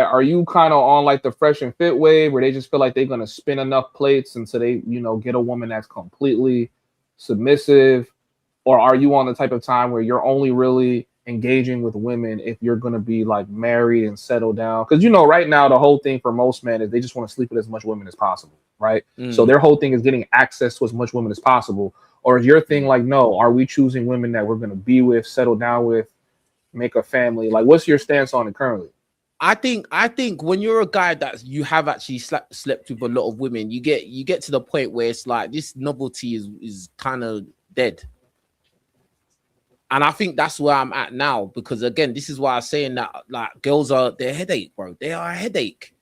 are you kind of on like the fresh and fit wave where they just feel like they're gonna spin enough plates until they, get a woman that's completely submissive, or are you on the type of time where you're only really engaging with women if you're gonna be like married and settle down? Because right now the whole thing for most men is they just want to sleep with as much women as possible, right? So their whole thing is getting access to as much women as possible. Or is your thing like, no, are we choosing women that we're gonna be with, settle down with, make a family? Like, what's your stance on it currently? I think when you're a guy that you have actually slept with a lot of women, you get to the point where it's like this novelty is kind of dead. And I think that's where I'm at now, because again, this is why I'm saying that like girls they're a headache, bro. They are a headache.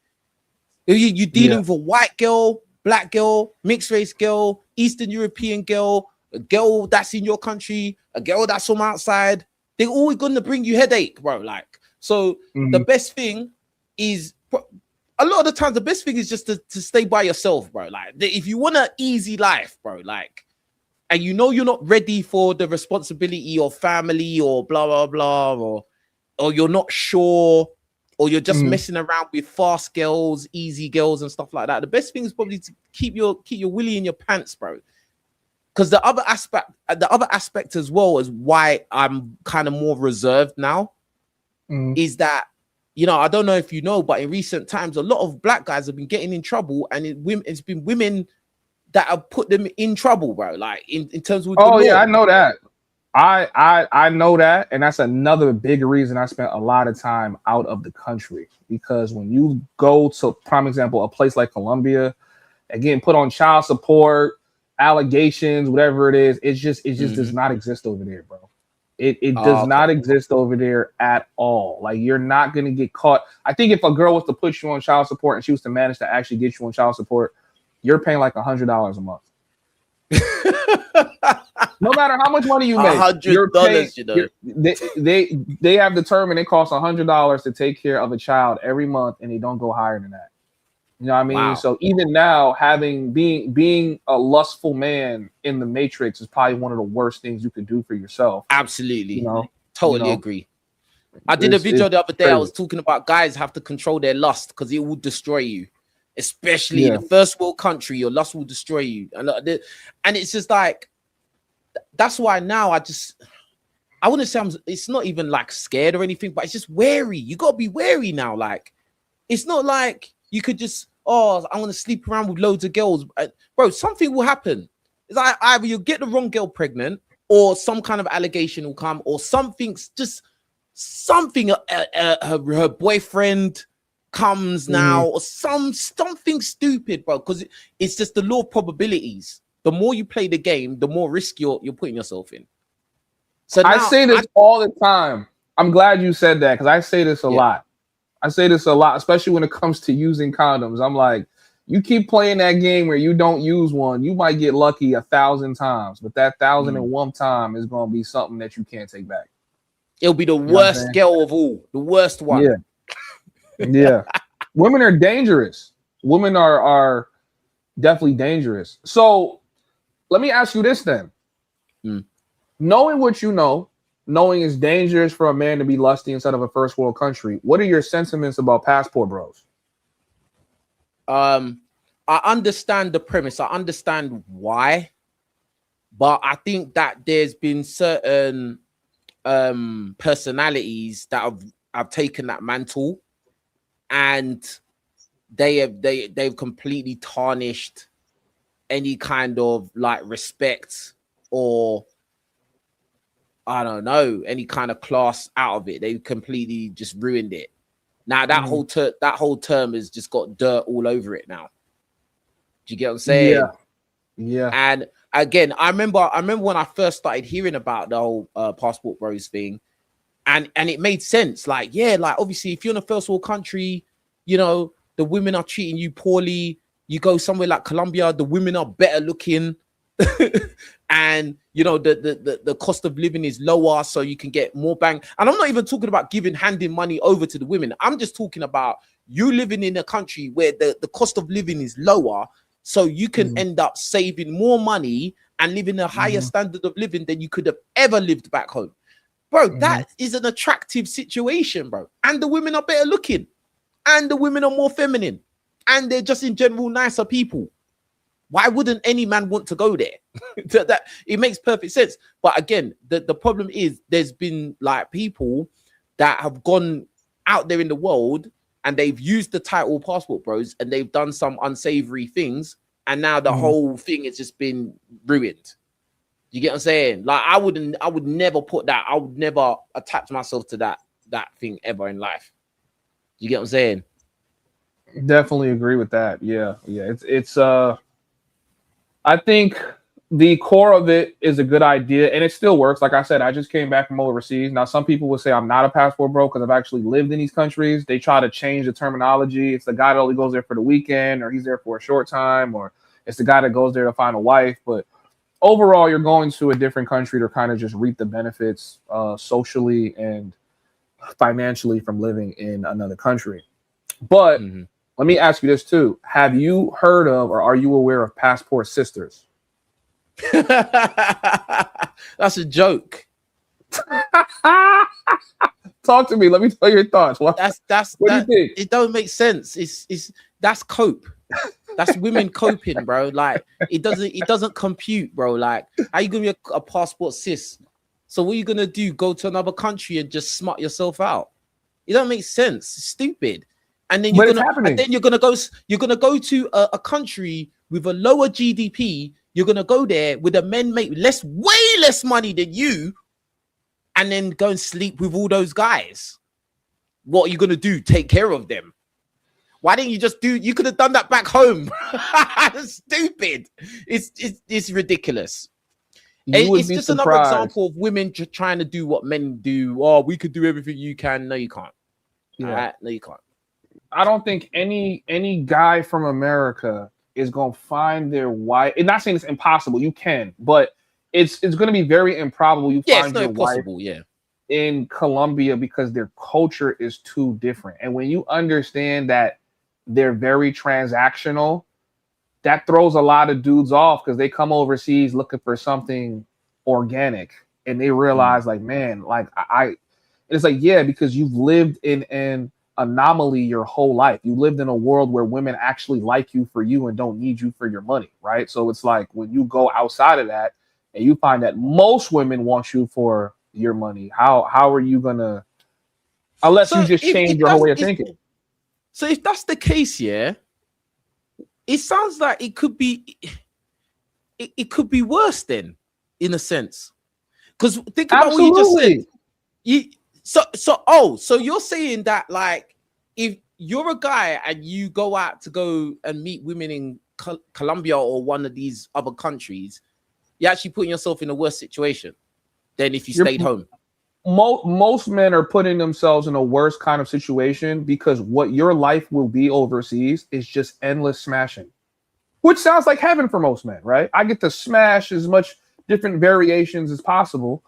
You're dealing with a white girl, black girl, mixed race girl, Eastern European girl, a girl that's in your country, a girl that's from outside. They're always gonna bring you headache, bro. Like, so the best thing is, a lot of the times, the best thing is just to stay by yourself, bro. Like, if you want an easy life, bro, like, and you're not ready for the responsibility of family or blah blah blah, or you're not sure, or you're just messing around with fast girls, easy girls, and stuff like that. The best thing is probably to keep your willy in your pants, bro. Because the other aspect as well is why I'm kind of more reserved now, is that, I don't know if you know, but in recent times, a lot of black guys have been getting in trouble, and it's been women that have put them in trouble, bro. Like in terms of yeah, I know that. I know that, and that's another big reason I spent a lot of time out of the country, because when you go to, prime example, a place like Colombia, again, put on child support, allegations, whatever it is, it just does not exist over there, bro. It does not exist over there at all. Like, you're not gonna get caught. I think if a girl was to put you on child support and she was to manage to actually get you on child support, you're paying like $100 a month. No matter how much money you make, $100. They have determined it costs $100 to take care of a child every month, and they don't go higher than that. You know what I mean? Wow. So even now, being a lustful man in the Matrix is probably one of the worst things you could do for yourself. Absolutely. Totally agree. I did a video the other day. I was talking about guys have to control their lust because it will destroy you. Especially in a first world country, your lust will destroy you. And it's just like, that's why now I wouldn't say it's not even like scared or anything, but it's just wary. You got to be wary now. Like, it's not like you could just, I'm going to sleep around with loads of girls. Bro, something will happen. It's like either you get the wrong girl pregnant, or some kind of allegation will come, or something, her boyfriend comes now, or something stupid, bro, because it's just the law of probabilities. The more you play the game, the more risk you're putting yourself in. So now, I say this all the time. I'm glad you said that, because I say this a lot. I say this a lot, especially when it comes to using condoms. I'm like, you keep playing that game where you don't use one, you might get lucky 1,000 times, but that 1,001 time is going to be something that you can't take back. It'll be the worst girl of all, the worst one. Yeah. Yeah. Women are dangerous. Women are definitely dangerous. So let me ask you this then. Knowing what you know, knowing it's dangerous for a man to be lusty inside of a first world country, what are your sentiments about passport bros? I understand the premise. I understand why, but I think that there's been certain personalities that have taken that mantle, and they've completely tarnished any kind of like respect, or I don't know, any kind of class out of it. They completely just ruined it. Now that whole term has just got dirt all over it now. Do you get what I'm saying? Yeah. And again, I remember when I first started hearing about the whole passport bros thing, and it made sense. Like, like obviously, if you're in a first world country, the women are treating you poorly. You go somewhere like Colombia, the women are better looking. And the cost of living is lower, so you can get more bang. And I'm not even talking about handing money over to the women. I'm just talking about you living in a country where the cost of living is lower, so you can end up saving more money and living a higher standard of living than you could have ever lived back home. Bro, that is an attractive situation, bro. And the women are better looking. and the women are more feminine, and they're just in general nicer people. Why wouldn't any man want to go there? That it makes perfect sense. But again, the problem is there's been like people that have gone out there in the world and they've used the title passport bros and they've done some unsavory things, and now the whole thing has just been ruined. You get what I'm saying? Like I would never put that. I would never attach myself to that thing ever in life. You get what I'm saying? Definitely agree with that. Yeah. It's I think the core of it is a good idea, and it still works. Like I said, I just came back from overseas. Now, some people would say I'm not a passport bro because I've actually lived in these countries. They try to change the terminology. It's the guy that only goes there for the weekend, or he's there for a short time, or it's the guy that goes there to find a wife. But overall, you're going to a different country to kind of just reap the benefits socially and financially from living in another country. But let me ask you this too. Have you heard of or are you aware of passport sisters? That's a joke. Talk to me. Let me tell your thoughts. What do you think? It don't make sense. It's that's cope. That's women coping, bro. Like it doesn't compute, bro. Like how you gonna be a passport sis? So what are you gonna do? Go to another country and just smart yourself out? It don't make sense. It's stupid. And then you're gonna go to a country with a lower GDP. You're gonna go there where the men make way less money than you, and then go and sleep with all those guys. What are you gonna do? Take care of them? Why didn't you just do? You could have done that back home. Stupid. It's ridiculous. It's just another example of women just trying to do what men do. Oh, we could do everything you can. No, you can't. Yeah. All right? No, you can't. I don't think any guy from America is gonna find their wife. I'm not saying it's impossible. You can, but it's gonna be very improbable. You find your wife in Colombia because their culture is too different. And when you understand that they're very transactional, that throws a lot of dudes off because they come overseas looking for something organic, and they realize like, man, like it's like, yeah, because you've lived in an anomaly your whole life. You lived in a world where women actually like you for you and don't need you for your money, right? So it's like when you go outside of that and you find that most women want you for your money, how are you gonna, unless you just change your whole way of thinking? So if that's the case, yeah, it sounds like it could be worse then, in a sense. Because think about what you just said. So you're saying that like if you're a guy and you go out to go and meet women in Colombia or one of these other countries, you're actually putting yourself in a worse situation than if you stayed home. Most men are putting themselves in a worse kind of situation because what your life will be overseas is just endless smashing, which sounds like heaven for most men, right? I get to smash as much different variations as possible.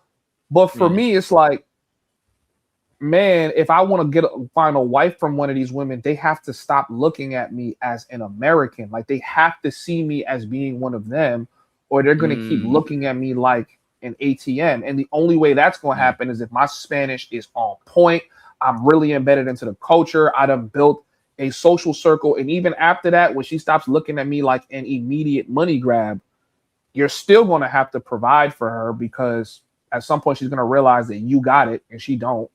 But for me, it's like, man, if I want to find a wife from one of these women, they have to stop looking at me as an American. Like they have to see me as being one of them, or they're going to keep looking at me like an ATM. And the only way that's going to happen is if my Spanish is on point. I'm really embedded into the culture. I done built a social circle. And even after that, when she stops looking at me like an immediate money grab, you're still going to have to provide for her because at some point she's going to realize that you got it and she don't.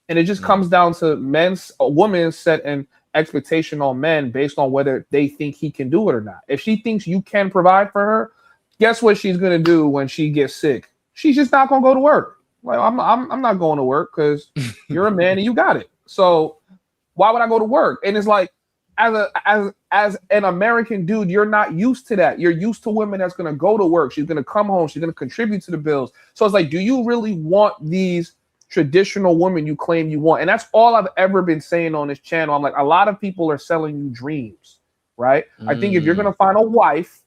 And it just comes down to women set an expectation on men based on whether they think he can do it or not. If she thinks you can provide for her, guess what she's going to do when she gets sick? She's just not going to go to work. Like I'm not going to work because you're a man and you got it. So why would I go to work? And it's like, as an American dude, you're not used to that. You're used to women that's going to go to work. She's going to come home. She's going to contribute to the bills. So it's like, do you really want these traditional women you claim you want? And that's all I've ever been saying on this channel. I'm like, a lot of people are selling you dreams, right? I think if you're going to find a wife,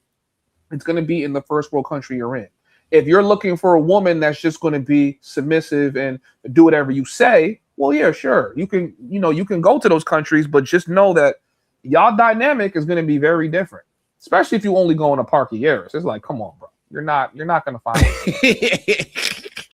it's going to be in the first world country you're in. If you're looking for a woman that's just going to be submissive and do whatever you say, well, yeah, sure. You can go to those countries, but just know that y'all dynamic is going to be very different, especially if you only go on a Parque Years. It's like, come on, bro. You're not going to find it.